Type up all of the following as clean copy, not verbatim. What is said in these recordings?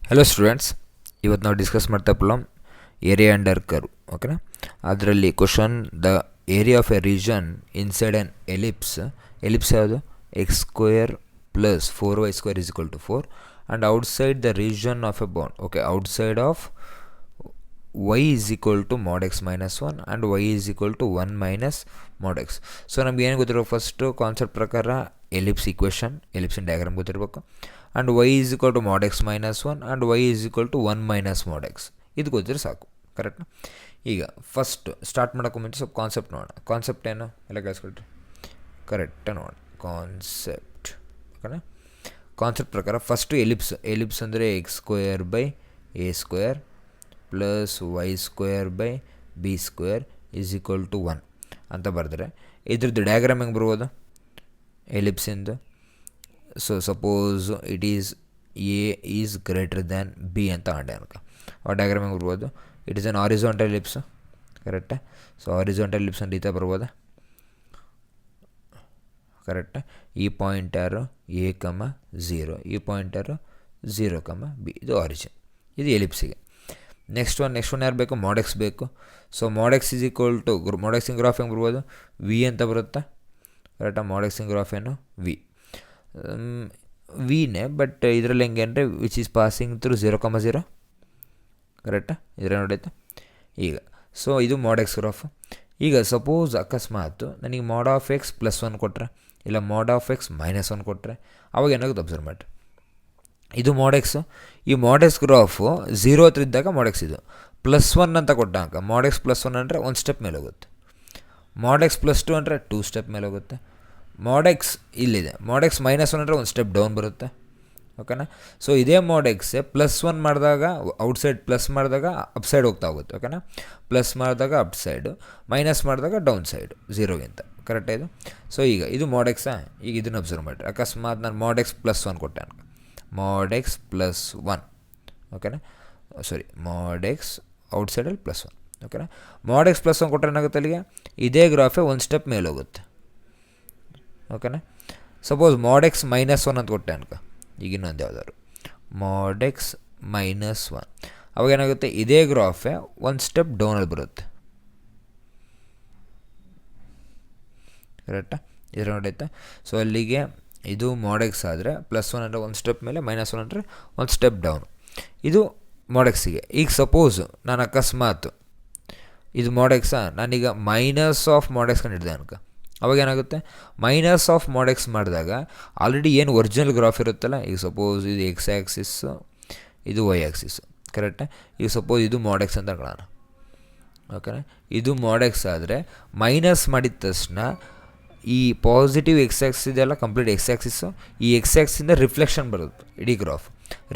Hello students, ಇವತ್ತು ನಾವು discuss ಮಾಡ್ತಾ ಪ್ರಾಬ್ಲಮ್ ಏರಿಯಾ ಅಂಡರ್ ಕರ್ವ್. ಓಕೆನಾ? ಅದರಲ್ಲಿ question the area of a region inside an ellipse ಯಾವುದು? X square plus 4y² is equal to 4 and outside the region of a bound. Okay, outside of y is equal to mod x minus 1 and y is equal to 1 minus mod x. So ನಮ್ಗೆ ಏನು ಗೊತ್ತಿರಬೇಕು? First concept ಪ್ರಕಾರ ಎಲಿಪ್ಸಿನ diagram ಗೊತ್ತಿರಬೇಕು. And y is equal to mod x minus 1 and y is equal to 1 minus mod x. ಇದು ಗೊತ್ತಿದ್ರೆ ಸಾಕು. ಕರೆಕ್ಟ್ನಾ? ಈಗ first start ಮಾಡೋಕ್ಕೂ ಮುಂಚೆ ಸ್ವಲ್ಪ ಕಾನ್ಸೆಪ್ಟ್ ನೋಡೋಣ. ಕಾನ್ಸೆಪ್ಟ್ ಏನು ಎಲ್ಲ ಕೇಳಿಸ್ಕೊಳ್ರಿ, ಕರೆಕ್ಟಾಗಿ ನೋಡೋಣ ಕಾನ್ಸೆಪ್ಟ್. ಓಕೆನಾ? ಕಾನ್ಸೆಪ್ಟ್ ಪ್ರಕಾರ ಫಸ್ಟು ಎಲಿಪ್ಸ್ ಅಂದರೆ x square by a square plus y² by b² is equal to 1 ಅಂತ ಬರೆದ್ರೆ ಇದ್ರದ್ದು ಡಯಾಗ್ರಾಮ್ ಹೆಂಗೆ ಬರ್ಬೋದು ಎಲಿಪ್ಸಿಂದು? So suppose it is a is greater than b ಅಂತ ಅಂಡೆ ಅನ್ಕ. ಆ ಡಯಾಗ್ರಾಮ್ ಹೆಂಗೆ ಬರ್ಬೋದು? It is an horizontal ellipse. ಕರೆಕ್ಟಾ? ಸೊ ಹಾರಿಜಾಂಟಲ್ ಎಲಿಪ್ಸ್ ಅಂತ ಈ ಥರ ಬರ್ಬೋದಾ? ಕರೆಕ್ಟಾ? ಈ ಪಾಯಿಂಟ್ ಯಾರು ಎ ಕಮ 0, ಈ ಪಾಯಿಂಟ್ ಯಾರು 0 ಕಮ ಬಿ. ಇದು ಆರಿಜಿನ್, ಇದು ಎಲಿಪ್ಸಿಗೆ. ನೆಕ್ಸ್ಟ್ ಒನ್ ಯಾರು ಬೇಕು? mod x ಬೇಕು. So mod x is equal to mod x in graph ಹೆಂಗೆ ಬರ್ಬೋದು? ವಿ ಅಂತ ಬರುತ್ತಾ? ಕರೆಕ್ಟಾ? mod x ಇನ್ ಗ್ರಾಫ್ ಏನು? ವಿನೇ, ಬಟ್ ಇದರಲ್ಲಿ ಹೆಂಗೆ ಅಂದರೆ ವಿಚ್ ಈಸ್ ಪಾಸಿಂಗ್ ಥ್ರೂ 0,0. ಕರೆಕ್ಟಾ? ಇದರ ನೋಡೈತೆ ಈಗ. ಸೊ ಇದು mod x ಗ್ರಾಫ್. ಈಗ ಸಪೋಸ್ ಅಕಸ್ಮಾತ್ ನನಗೆ mod ಆಫ್ x +1 ಕೊಟ್ಟರೆ, ಇಲ್ಲ mod ಆಫ್ x -1 ಕೊಟ್ಟರೆ, ಅವಾಗ ಏನಾಗುತ್ತೆ ಅಬ್ಸರ್ವ್ ಮಾಡಿ. ಇದು mod x. ಈ mod x ಗ್ರಾಫು 0 ಹತ್ರ ಇದ್ದಾಗ mod x ಇದು +1 ಅಂತ ಕೊಟ್ಟಾಗ mod x +1 ಅಂದರೆ 1 ಸ್ಟೆಪ್ ಮೇಲೆ ಹೋಗುತ್ತೆ. mod x +2 ಅಂದರೆ 2 ಸ್ಟೆಪ್ ಮೇಲೆ ಹೋಗುತ್ತೆ. mod x ಇಲ್ಲಿದೆ, mod x -1 ಅಂದರೆ 1 ಸ್ಟೆಪ್ ಡೌನ್ ಬರುತ್ತೆ. ಓಕೆನಾ? ಸೊ ಇದೇ mod x +1 ಮಾಡಿದಾಗ ಔಟ್ಸೈಡ್, ಪ್ಲಸ್ ಮಾಡಿದಾಗ ಅಪ್ಸೈಡ್ ಹೋಗ್ತಾ ಹೋಗುತ್ತೆ. ಓಕೆನಾ? ಪ್ಲಸ್ ಮಾಡಿದಾಗ ಅಪ್ಸೈಡು, ಮೈನಸ್ ಮಾಡಿದಾಗ ಡೌನ್ ಸೈಡು 0ಗಿಂತ. ಕರೆಕ್ಟ್ ಇದು? ಸೊ ಈಗ ಇದು mod x. ಈಗ ಇದನ್ನು ಅಬ್ಸರ್ವ್ ಮಾಡಿರಿ. ಅಕಸ್ಮಾತ್ ನಾನು mod x +1 ಕೊಟ್ಟೆ ಅನ್ಕ, mod x +1. ಓಕೆನಾ? ಸಾರಿ, mod x ಔಟ್ಸೈಡಲ್ಲಿ +1. ಓಕೆನಾ? mod x +1 ಕೊಟ್ಟರೆ ಏನಾಗುತ್ತೆ? ಅಲ್ಲಿಗೆ ಇದೇ ಗ್ರಾಫೇ 1 ಸ್ಟೆಪ್ ಮೇಲೆ ಹೋಗುತ್ತೆ. ಓಕೆನಾ? ಸಪೋಸ್ mod x -1 ಅಂತ ಕೊಟ್ಟೆ ಅನ್ಕ, ಈಗ ಇನ್ನೊಂದು ಯಾವ್ದಾದ್ರು mod x -1, ಅವಾಗ ಏನಾಗುತ್ತೆ? ಇದೇ ಗ್ರಾಫೇ 1 ಸ್ಟೆಪ್ ಡೌನಲ್ಲಿ ಬರುತ್ತೆ. ಕರೆಕ್ಟಾ? ಇದರ ನೋಡೈತಾ? ಸೊ ಅಲ್ಲಿಗೆ ಇದು mod x ಆದರೆ +1 ಅಂದರೆ 1 ಸ್ಟೆಪ್ ಮೇಲೆ, -1 ಅಂದರೆ 1 ಸ್ಟೆಪ್ ಡೌನ್. ಇದು mod x-ಗೆ. ಈಗ ಸಪೋಸ್ ನಾನು ಅಕಸ್ಮಾತ್ ಇದು mod x, ನಾನೀಗ ಮೈನಸ್ ಆಫ್ mod x ಕಂಡಿದ್ದೆ ಅನ್ಕ, ಅವಾಗ ಏನಾಗುತ್ತೆ? ಮೈನಸ್ ಆಫ್ mod x ಮಾಡಿದಾಗ ಆಲ್ರೆಡಿ ಏನು ಒರಿಜಿನಲ್ ಗ್ರಾಫ್ ಇರುತ್ತಲ್ಲ, ಈಗ ಸಪೋಸ್ ಇದು ಎಕ್ಸ್ ಆ್ಯಕ್ಸಿಸ್ಸು, ಇದು ವೈ ಆ್ಯಕ್ಸಿಸ್ಸು. ಕರೆಕ್ಟಾ? ಈಗ ಸಪೋಸ್ ಇದು mod x ಅಂತ ಅನ್ಕೊಳ್ಳೋಣ. ಓಕೆನಾ? ಇದು mod x ಆದರೆ ಮೈನಸ್ ಮಾಡಿದ ತಕ್ಷಣ ಈ ಪಾಸಿಟಿವ್ ಎಕ್ಸ್ ಆ್ಯಕ್ಸಿಸ್ ಇದೆಲ್ಲ ಕಂಪ್ಲೀಟ್ ಎಕ್ಸ್ ಆ್ಯಕ್ಸಿಸ್ಸು, ಈ ಎಕ್ಸ್ ಆ್ಯಕ್ಸಿಂದ ರಿಫ್ಲೆಕ್ಷನ್ ಬರುತ್ತೆ ಇಡೀ ಗ್ರಾಫ್.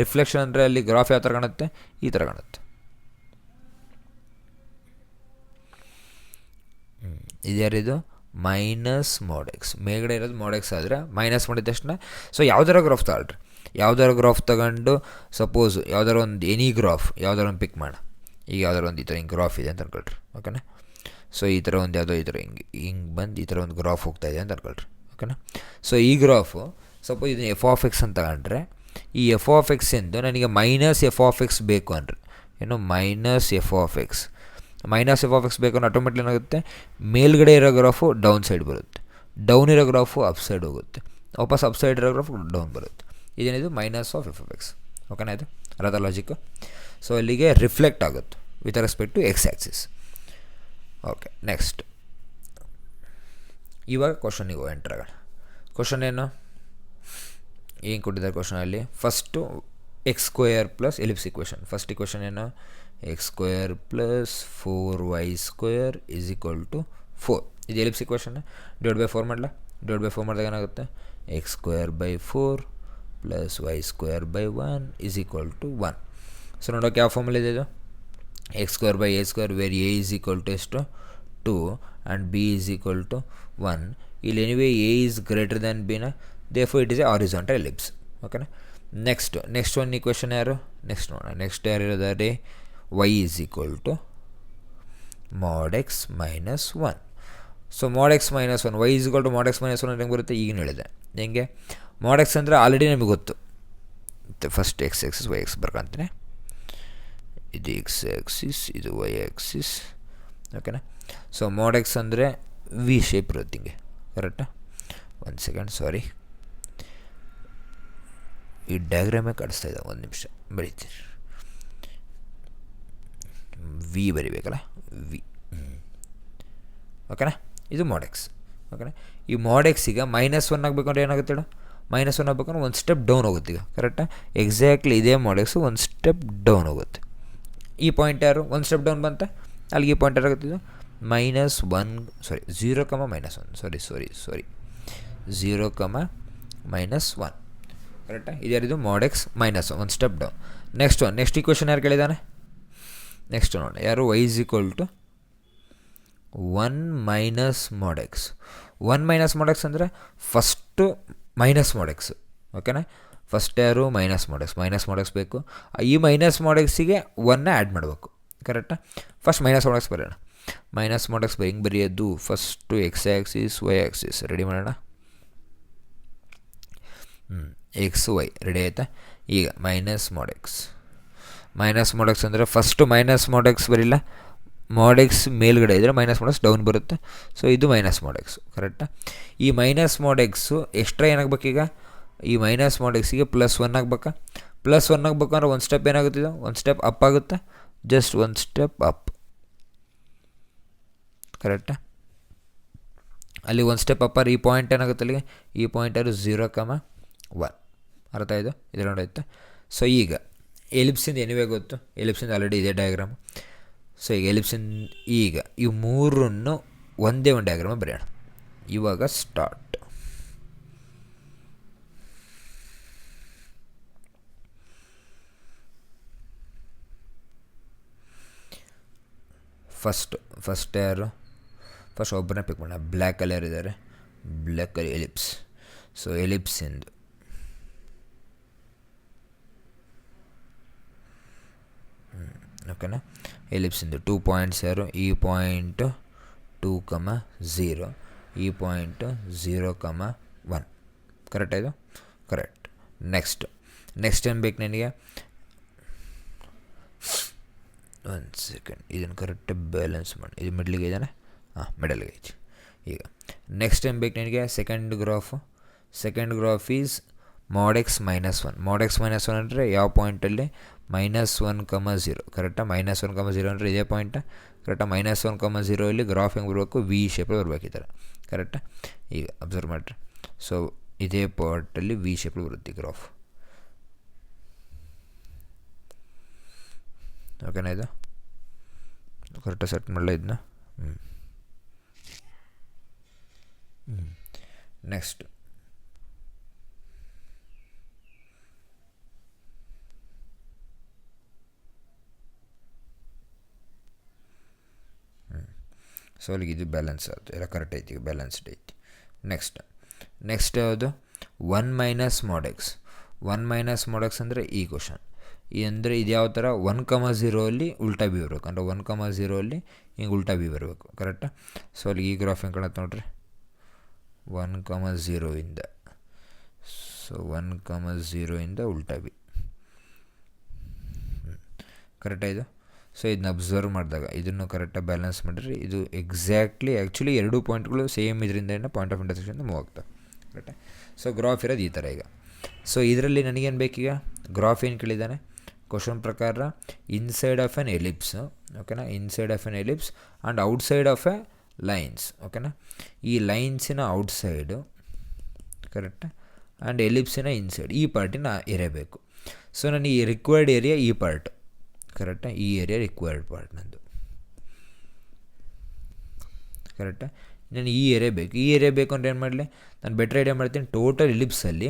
ರಿಫ್ಲೆಕ್ಷನ್ ಅಂದರೆ ಅಲ್ಲಿ ಗ್ರಾಫ್ ಯಾವ ಥರ ಕಾಣುತ್ತೆ? ಈ ಥರ ಕಾಣುತ್ತೆ. ಇದ್ಯಾರಿದು? Minus mod x. ಮೇಲ್ಗಡೆ ಇರೋದು mod x ಆದರೆ ಮೈನಸ್ ಮಾಡಿದ ತಕ್ಷಣ, ಸೊ ಯಾವ್ದಾರ ಗ್ರಾಫ್ ತಗೊಳ್ರಿ, ಯಾವ್ದಾರ ಗ್ರಾಫ್ ತಗೊಂಡು ಸಪೋಸ್ ಯಾವ್ದಾರ ಒಂದು ಎನಿ ಗ್ರಾಫ್ ಯಾವ್ದಾರ ಒಂದು ಪಿಕ್ ಮಾಡ. ಈಗ ಯಾವ್ದಾರ ಒಂದು ಈ ಥರ ಹಿಂಗೆ ಗ್ರಾಫ್ ಇದೆ ಅಂತ ಅನ್ಕೊಳ್ರಿ. ಓಕೆನಾ? ಸೊ ಈ ಥರ ಒಂದು ಯಾವುದೋ ಈ ಥರ ಹಿಂಗೆ ಬಂದು ಈ ಥರ ಒಂದು ಗ್ರಾಫ್ ಹೋಗ್ತಾ ಇದೆ ಅಂತ ಅನ್ಕೊಳ್ರಿ. ಓಕೆನಾ? ಸೊ ಈ ಗ್ರಾಫು ಸಪೋಸ್ ಇದು f(x) ಅಂತ ತಗೊಂಡ್ರೆ, ಈ f(x) ಎಂದು ನನಗೆ -f(x) ಬೇಕು ಅಂದರೆ ಏನು? -f(x) ಬೇಕು ಅಂದರೆ ಆಟೋಮೆಟಿಕ್ ಏನಾಗುತ್ತೆ? ಮೇಲ್ಗಡೆ ಇರೋ ಗ್ರಾಫು ಡೌನ್ ಸೈಡ್ ಬರುತ್ತೆ, ಡೌನ್ ಇರೋ ಗ್ರಾಫು ಅಪ್ ಸೈಡ್ ಹೋಗುತ್ತೆ, ವಾಪಸ್ ಅಪ್ ಸೈಡ್ ಇರೋ ಗ್ರಾಫು ಡೌನ್ ಬರುತ್ತೆ. ಇದೇನಿದು? -f(x). ಓಕೆನಾ? ಇದು ಅರ್ಥ ಲಾಜಿಕ್ಕು? ಸೊ ಅಲ್ಲಿಗೆ ರಿಫ್ಲೆಕ್ಟ್ ಆಗುತ್ತೆ with respect to x axis. Okay, next ಇವಾಗ ಕ್ವಶನಿಗೆ ಎಂಟರ್ ಆಗೋಣ. ಕ್ವಶನ್ ಏನು ಕೊಟ್ಟಿದ್ದಾರೆ ಕ್ವಶನಲ್ಲಿ? First x² plus ellipse equation. First equation ಏನು? x² plus 4y² is equal to 4. ಇದು ಎಲಿಪ್ಸ್ ಇಕ್ವೇಷನ್. ಡಿವೈಡ್ ಬೈ 4 ಮಾಡಲ? ಡಿವೈಡ್ ಬೈ 4 ಮಾಡಿದಾಗ ಏನಾಗುತ್ತೆ? x²/4 plus y²/1 is equal to 1. So ನೋಡೋಕೆ ಯಾವ ಫಾರ್ಮಲ್ಲಿ ಇದೆ ಇದು? x²/a² where a is equal to ಎಷ್ಟು? 2 and b is equal to 1. ಇಲ್ಲಿ anyway a is greater than b ನ, therefore it is a horizontal ellipse. ಓಕೆನಾ? ನೆಕ್ಸ್ಟ್ ಒನ್ ಇಕ್ವೇಷನ್ ಯಾರು? ನೆಕ್ಸ್ಟ್ ನೋಡೋಣ. ನೆಕ್ಸ್ಟ್ ಯಾರು ಇರೋದಾರೆ? y is equal to mod x -1. So mod x -1, y is equal to mod x -1 ಹೆಂಗೆ ಬರುತ್ತೆ? ಈಗಿನ ಹೇಳಿದೆ. ಹೆಂಗೆ? mod x ಅಂದರೆ ಆಲ್ರೆಡಿ ನಮಗೆ ಗೊತ್ತು, first x axis y x ಬರ್ಕೊಂತೀನಿ. ಇದು ಎಕ್ಸ್ ಆಕ್ಸಿಸ್, ಇದು ವೈ ಆಕ್ಸಿಸ್. ಓಕೆನಾ. ಸೊ mod x ಅಂದರೆ ವಿ ಶೇಪ್ ಇರುತ್ತೆ ಹಿಂಗೆ, ಕರೆಕ್ಟಾ? ಒಂದು ಸೆಕೆಂಡ್, ಸಾರಿ, ಈ ಡಯಾಗ್ರಾಮೇ ಕಾಣಿಸ್ತಾ ಇದೆ, ಒಂದು ನಿಮಿಷ ಬರೀತೀನಿ. ವಿ ಬರಿಬೇಕಲ್ಲ, ವಿ. ಓಕೆನಾ. ಇದು mod x. ಓಕೆನಾ. ಈ mod x ಈಗ -1 ಆಗಬೇಕಂದ್ರೆ ಏನಾಗುತ್ತೆ ಹೇಳು? -1 ಆಗಬೇಕಂದ್ರೆ ಒಂದು ಸ್ಟೆಪ್ ಡೌನ್ ಹೋಗುತ್ತೆ ಈಗ, ಕರೆಕ್ಟಾ? ಎಕ್ಸಾಕ್ಟ್ಲಿ ಇದೇ mod x ಒಂದು ಸ್ಟೆಪ್ ಡೌನ್ ಹೋಗುತ್ತೆ. ಈ ಪಾಯಿಂಟ್ ಯಾರು ಒಂದು ಸ್ಟೆಪ್ ಡೌನ್ ಬಂತ, ಅಲ್ಲಿಗೆ ಈ ಪಾಯಿಂಟ್ ಯಾರಾಗುತ್ತಿದ್ದು -1, ಸಾರಿ 0, -1, ಸಾರಿ 0, -1, ಕರೆಕ್ಟಾ? ಇದ್ಯಾರಿದು mod x -1, ಒಂದು ಸ್ಟೆಪ್ ಡೌನ್. ನೆಕ್ಸ್ಟ್ ಈಕ್ವೇಷನ್ ಯಾರು ಕೇಳಿದ್ದಾನೆ? ನೆಕ್ಸ್ಟ್ ನೋಡಿ, ಯಾರು? y = 1 - mod x. 1 - mod x ಅಂದರೆ ಫಸ್ಟು -mod x. ಓಕೆನಾ. ಫಸ್ಟ್ ಯಾರು? -mod x ಬೇಕು. ಈ -mod x-ಗೆ 1 ಆ್ಯಡ್ ಮಾಡಬೇಕು, ಕರೆಕ್ಟಾ? ಫಸ್ಟ್ -mod x ಬರೋಣ. -mod x ಹೆಂಗೆ ಬರೆಯೋದು? First x axis y axis ready ಮಾಡೋಣ. ಎಕ್ಸ್ ವೈ ರೆಡಿ ಆಯಿತಾ? ಈಗ -mod x ಅಂದರೆ ಫಸ್ಟು -mod x ಬರಿಲ್ಲ, mod x ಮೇಲ್ಗಡೆ ಇದ್ದರೆ -mod x ಡೌನ್ ಬರುತ್ತೆ. ಸೊ ಇದು -mod x, ಕರೆಕ್ಟಾ? ಈ -mod x ಎಕ್ಸ್ಟ್ರಾ ಏನಾಗಬೇಕೀಗ? ಈ -mod x-ಗೆ +1 ಆಗಬೇಕಾ? +1 ಆಗಬೇಕಂದ್ರೆ ಒಂದು ಸ್ಟೆಪ್ ಏನಾಗುತ್ತಿದೆ? ಒಂದು ಸ್ಟೆಪ್ ಅಪ್ ಆಗುತ್ತೆ, ಜಸ್ಟ್ ಒಂದು ಸ್ಟೆಪ್ ಅಪ್, ಕರೆಕ್ಟಾ? ಅಲ್ಲಿ ಒಂದು ಸ್ಟೆಪ್ ಅಪ್ಪಾರೆ ಈ ಪಾಯಿಂಟ್ ಏನಾಗುತ್ತೆ ಅಲ್ಲಿಗೆ? ಈ ಪಾಯಿಂಟ್ ಯಾರು? 0, 1. ಅರ್ಥ ಆಯಿತು? ಇದು ನೋಡಾಯ್ತಾ? ಸೊ ಈಗ ಎಲಿಪ್ಸಿಂದ ಎನಿವೇ ಗೊತ್ತು, ಎಲಿಪ್ಸಿಂದ ಆಲ್ರೆಡಿ ಇದೆ ಡಯಾಗ್ರಾಮ್. ಸೊ ಈಗ ಎಲಿಪ್ಸಿಂದ ಈಗ ಇವು ಮೂರನ್ನು ಒಂದೇ ಒಂದು ಡಯಾಗ್ರಾಮ ಬರೆಯೋಣ. ಇವಾಗ ಸ್ಟಾರ್ಟ್. ಫಸ್ಟ್ ಯಾರು? ಫಸ್ಟ್ ಒಬ್ಬರನ್ನ ಪಿಕ್ ಮಾಡೋಣ. ಬ್ಲ್ಯಾಕ್ ಕಲರ್ ಇದ್ದಾರೆ, ಬ್ಲ್ಯಾಕ್ ಕಲರ್ ಎಲಿಪ್ಸ್. ಸೊ ಎಲಿಪ್ಸಿಂದು ಓಕೆನಾ. ಎಲಿಪ್ಸಿಂದು 2 ಪಾಯಿಂಟ್ಸ್ ಯಾರು? ಈ ಪಾಯಿಂಟು 2, 0, ಈ ಪಾಯಿಂಟು 0, 1. ಕರೆಕ್ಟ್ ಆಯಿತು? ಕರೆಕ್ಟ್. ನೆಕ್ಸ್ಟ್ ಏನು ಬೇಕು ನನಗೆ? ಒಂದು ಸೆಕೆಂಡ್, ಇದನ್ನು ಕರೆಕ್ಟಾಗಿ ಬ್ಯಾಲೆನ್ಸ್ ಮಾಡಿ. ಇದು ಮಿಡ್ಲಿಗೆ ಇದ್ದಾನೆ? ಹಾಂ, ಮಿಡಲ್ಗೆ ಐತಿ. ಈಗ ನೆಕ್ಸ್ಟ್ ಏನು ಬೇಕು ನನಗೆ? Second graph is mod x -1. mod x -1 ಅಂದರೆ ಯಾವ ಪಾಯಿಂಟಲ್ಲಿ? -1, 0, ಕರೆಕ್ಟಾ? -1, 0 ಅಂದರೆ ಇದೇ ಪಾಯಿಂಟ, ಕರೆಕ್ಟಾ? -1, 0 ಇಲ್ಲಿ ಗ್ರಾಫ್ ಹೆಂಗೆ ಬರಬೇಕು? ವಿ ಶೇಪಲ್ಲಿ ಬರ್ಬೇಕು ಈ ಥರ, ಕರೆಕ್ಟಾ? ಈಗ ಅಬ್ಸರ್ವ್ ಮಾಡಿರಿ. ಸೊ ಇದೇ ಪಾರ್ಟಲ್ಲಿ ವಿ ಶೇಪಲ್ಲಿ ಬರುತ್ತೆ ಗ್ರಾಫ್. ಓಕೆನಾ? ಇದು ಕರೆಕ್ಟಾಗಿ ಸೆಟ್ ಮಾಡಲ ಇದನ್ನ. ನೆಕ್ಸ್ಟ್ ಸೊ ಅಲ್ಲಿಗೆ ಇದು ಬ್ಯಾಲೆನ್ಸ್ ಆಯಿತು, ಎಲ್ಲ ಕರೆಕ್ಟ್ ಐತಿ, ಬ್ಯಾಲೆನ್ಸ್ಡ್ ಐತಿ. ನೆಕ್ಸ್ಟ್ ಯಾವುದು? 1 -mod x. 1 -mod x ಅಂದರೆ ಈ ಕ್ವಶನ್ ಅಂದರೆ ಇದು ಯಾವ ಥರ? 1, 0 ಅಲ್ಲಿ ಉಲ್ಟಾ ಬಿ ಬರಬೇಕು, ಅಂದರೆ 1, 0 ಅಲ್ಲಿ ಹಿಂಗೆ ಉಲ್ಟಾ ಬಿ ಬರಬೇಕು, ಕರೆಕ್ಟಾ? ಸೊ ಅಲ್ಲಿ ಈ ಗ್ರಾಫ್ ಹೆಂಗೆ ಕಾಣುತ್ತೆ ನೋಡ್ರಿ, 1, 0 ಇಂದ. ಸೊ 1, 0 ಇಂದ ಉಲ್ಟಾ ಬಿ, ಕರೆಕ್ಟಾಯಿತು? ಸೊ ಇದನ್ನ ಅಬ್ಸರ್ವ್ ಮಾಡಿದಾಗ ಇದನ್ನು ಕರೆಕ್ಟಾಗಿ ಬ್ಯಾಲೆನ್ಸ್ ಮಾಡಿರಿ. ಇದು ಎಕ್ಸಾಕ್ಟ್ಲಿ ಆ್ಯಕ್ಚುಲಿ ಎರಡೂ ಪಾಯಿಂಟ್ಗಳು ಸೇಮ್ ಇದರಿಂದ ಪಾಯಿಂಟ್ ಆಫ್ ಇಂಟರ್ಸೆಕ್ಷನ್ ಮೂವ್ ಆಗ್ತವೆ, ಕರೆಕ್ಟಾ? ಸೊ ಗ್ರಾಫ್ ಇರೋದು ಈ ಥರ ಈಗ. ಸೊ ಇದರಲ್ಲಿ ನನಗೇನು ಬೇಕೀಗ? ಗ್ರಾಫ್ ಏನು ಕೇಳಿದ್ದಾನೆ ಕ್ವಶನ್ ಪ್ರಕಾರ? ಇನ್ಸೈಡ್ ಆಫ್ ಆ್ಯನ್ ಎಲಿಪ್ಸ್, ಓಕೆನಾ? Inside of an ellipse and outside of A lines, ಓಕೆನಾ? ಈ ಲೈನ್ಸಿನ ಔಟ್ಸೈಡು, ಕರೆಕ್ಟಾ? ಆ್ಯಂಡ್ ಎಲಿಪ್ಸಿನ ಇನ್ಸೈಡ್, ಈ ಪಾರ್ಟಿನ ಏರಿಯಾ ಬೇಕು. ಸೊ ನನಗೆ ಈ ರಿಕ್ವೈರ್ಡ್ ಏರಿಯಾ ಈ ಪಾರ್ಟ್, ಕರೆಕ್ಟಾ? ಈ ಏರಿಯಾ ರಿಕ್ವೈರ್ಡ್ ಪಾರ್ಟ್ ನಂದು, ಕರೆಕ್ಟಾ? ನಾನು ಈ ಏರಿಯಾ ಬೇಕು ಅಂದರೆ ಏನು ಮಾಡಲಿ? ನಾನು ಬೆಟ್ರ್ ಐಡಿಯಾ ಮಾಡ್ತೀನಿ. ಟೋಟಲ್ ಎಲಿಪ್ಸಲ್ಲಿ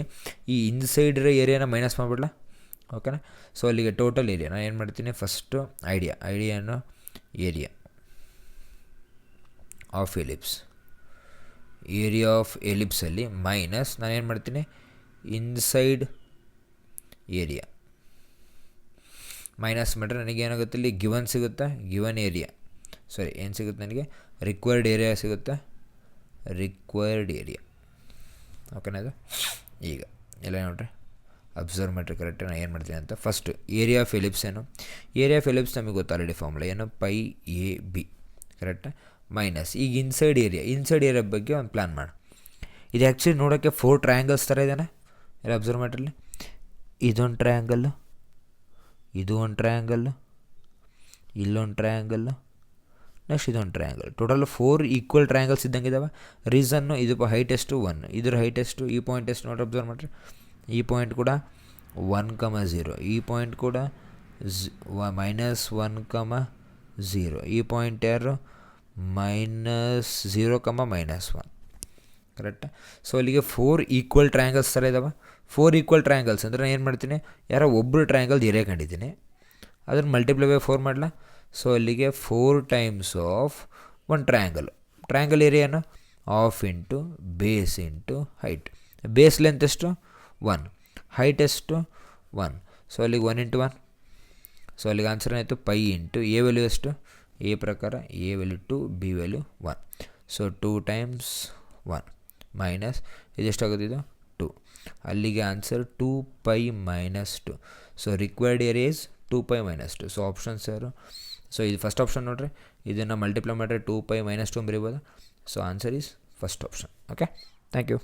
ಈ ಇನ್ಸೈಡ್ ಇರೋ ಏರಿಯಾನ ಮೈನಸ್ ಮಾಡಿಬಿಡ್ಲ, ಓಕೆನಾ? ಸೊ ಅಲ್ಲಿಗೆ ಟೋಟಲ್ ಏರಿಯಾ ನಾನು ಏನು ಮಾಡ್ತೀನಿ? ಫಸ್ಟು ಐಡಿಯಾನು ಏರಿಯಾ ಆಫ್ ಎಲಿಪ್ಸಲ್ಲಿ ಮೈನಸ್ ನಾನು ಏನು ಮಾಡ್ತೀನಿ? ಇನ್ಸೈಡ್ ಏರಿಯಾ ಮೈನಸ್ ಮಾಡಿದ್ರೆ ನನಗೆ ಏನಾಗುತ್ತೆ? ಇಲ್ಲಿ ಗಿವನ್ ಸಿಗುತ್ತೆ, ಗಿವನ್ ಏರಿಯಾ, ಸಾರಿ ಏನು ಸಿಗುತ್ತೆ ನನಗೆ? ರಿಕ್ವೈರ್ಡ್ ಏರಿಯಾ ಸಿಗುತ್ತೆ, ರಿಕ್ವೈರ್ಡ್ ಏರಿಯಾ, ಓಕೆನಾ? ಇದು ಈಗ ಎಲ್ಲ ನೋಡ್ರಿ ಅಬ್ಸರ್ವ್ಮೆಟ್ರಿ ಕರೆಕ್ಟ್. ನಾನು ಏನು ಮಾಡ್ತೀನಿ ಅಂತ ಫಸ್ಟ್ ಏರಿಯಾ ಆಫ್ ಎಲಿಪ್ಸ್ ಏನು, ಏರಿಯಾ ಆಫ್ ಎಲಿಪ್ಸ್ ನಮಗೆ ಗೊತ್ತು ಆಲ್ರೆಡಿ ಫಾರ್ಮುಲಾ ಏನು, ಪೈ ಎ ಬಿ ಕರೆಕ್ಟಾ, ಮೈನಸ್ ಈಗ ಇನ್ಸೈಡ್ ಏರಿಯಾ ಬಗ್ಗೆ ಒಂದು ಪ್ಲ್ಯಾನ್ ಮಾಡಿ. ಇದು ಆ್ಯಕ್ಚುಲಿ ನೋಡೋಕ್ಕೆ 4 ಟ್ರಯಾಂಗಲ್ಸ್ ಥರ ಇದ್ದಾನೆ ಎಲ್ಲ ಅಬ್ಸರ್ವ್ಮೆಟ್ರಲ್ಲಿ. ಇದೊಂದು ಟ್ರಯಾಂಗಲ್ಲು, ಇದು ಒಂದು ಟ್ರಯಾಂಗಲ್ಲು, ಇಲ್ಲೊಂದು ಟ್ರಯಾಂಗಲ್ಲು, ನೆಕ್ಸ್ಟ್ ಇದೊಂದು ಟ್ರಯಾಂಗಲ್. ಟೋಟಲ್ 4 ಈಕ್ವಲ್ ಟ್ರಯಾಂಗಲ್ಸ್ ಇದ್ದಂಗೆ ಇದ್ದಾವೆ. ರೀಸನ್ನು ಇದು ಹೈಟ್ ಎಷ್ಟು 1, ಇದ್ರ ಹೈಟ್ ಎಷ್ಟು, ಈ ಪಾಯಿಂಟ್ ಎಷ್ಟು ನೋಡಿ ಅಬ್ಸರ್ವ್ ಮಾಡಿರಿ. ಈ ಪಾಯಿಂಟ್ ಕೂಡ 1,0, ಈ ಪಾಯಿಂಟ್ ಕೂಡ -1,0, ಈ ಪಾಯಿಂಟ್ ಯಾರು -0, -1 ಕರೆಕ್ಟಾ. ಸೊ ಅಲ್ಲಿಗೆ 4 ಈಕ್ವಲ್ ಟ್ರಯಾಂಗಲ್ಸ್ ಥರ ಇದ್ದಾವೆ. 4 ಈಕ್ವಲ್ ಟ್ರಯಾಂಗಲ್ಸ್ ಅಂದರೆ ನಾನು ಏನು ಮಾಡ್ತೀನಿ, ಯಾರೋ ಒಬ್ಬರು ಟ್ರಯಾಂಗಲ್ ಏರಿಯಾ ಕಂಡಿದ್ದೀನಿ, ಅದನ್ನು ಮಲ್ಟಿಪ್ಲೈ ಬೈ 4 ಮಾಡಲ. ಸೊ ಅಲ್ಲಿಗೆ 4 ಟೈಮ್ಸ್ ಆಫ್ ಒಂದು ಟ್ರಯಾಂಗಲ್ ಏರಿಯಾನು of into base into height. Base length ಎಷ್ಟು 1, ಹೈಟ್ ಎಷ್ಟು 1. ಸೊ ಅಲ್ಲಿಗೆ 1 × 1. ಸೊ ಅಲ್ಲಿಗೆ ಆನ್ಸರ್ ಆಯಿತು ಪೈ ಇಂಟು ಎ ವ್ಯಾಲ್ಯೂ ಎಷ್ಟು, ಎ ಪ್ರಕಾರ a value 2, b value 1. So 2 × 1 minus ಇದೆಷ್ಟಾಗುತ್ತೆ ಇದು 2. ಅಲ್ಲಿಗೆ answer 2π - 2. So required area is 2π - 2. So options ಯಾರು, ಸೊ ಇದು ಫಸ್ಟ್ ಆಪ್ಷನ್ ನೋಡಿರಿ, ಇದನ್ನು ಮಲ್ಟಿಪ್ಲೈ ಮಾಡಿದ್ರೆ 2π - 2 ಬರೀಬೋದು. So answer is first option. Okay, thank you.